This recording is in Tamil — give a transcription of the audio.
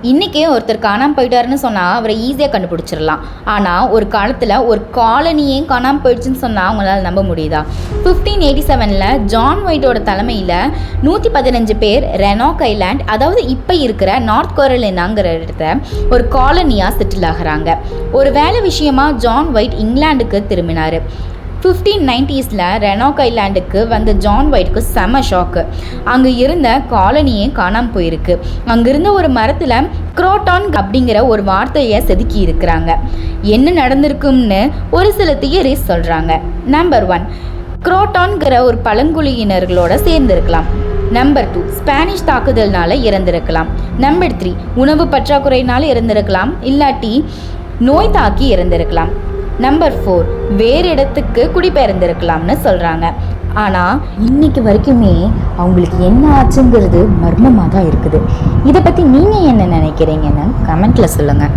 இன்றைக்கே ஒருத்தர் காணாமல் போயிட்டாருன்னு சொன்னால் அவரை ஈஸியாக கண்டுபிடிச்சிடலாம். ஆனால் ஒரு காலத்தில் ஒரு காலனியே காணாமல் போயிடுச்சுன்னு சொன்னால் அவங்களால நம்ப முடியுதா? 1587 ஜான் ஒயிட்டோட தலைமையில் 115 பேர் ரெனாக் ஐலாண்ட், அதாவது இப்போ இருக்கிற நார்த் கரோலினாங்கிற இடத்த ஒரு காலனியாக செட்டில் ஆகிறாங்க. ஒரு வேலை விஷயமா ஜான் ஒயிட் இங்கிலாந்துக்கு திரும்பினார். 1590s ரெனாக் ஐலாண்டுக்கு வந்த ஜான் ஒயிட்க்கு செம ஷாக்கு. அங்கே இருந்த காலனியே காணாமல் போயிருக்கு. அங்கிருந்த ஒரு மரத்தில் குரோட்டான் அப்படிங்கிற ஒரு வார்த்தையை செதுக்கி இருக்கிறாங்க. என்ன நடந்திருக்கும்னு ஒரு சில தியரிஸ் சொல்கிறாங்க. நம்பர் 1, குரோட்டான்கிற ஒரு பழங்குடியினர்களோட சேர்ந்திருக்கலாம். நம்பர் 2, ஸ்பானிஷ் தாக்குதல்னால இறந்திருக்கலாம். நம்பர் 3, உணவு பற்றாக்குறையினால இறந்திருக்கலாம், இல்லாட்டி நோய் தாக்கி இறந்திருக்கலாம். நம்பர் 4, வேறு இடத்துக்கு குடிபெயர்ந்திருக்கலாம்னு சொல்கிறாங்க. ஆனால் இன்னைக்கு வரைக்குமே அவங்களுக்கு என்ன ஆச்சுங்கிறது மர்மமாக தான் இருக்குது. இதை பற்றி நீங்கள் என்ன நினைக்கிறீங்கன்னு கமெண்ட்டில் சொல்லுங்கள்.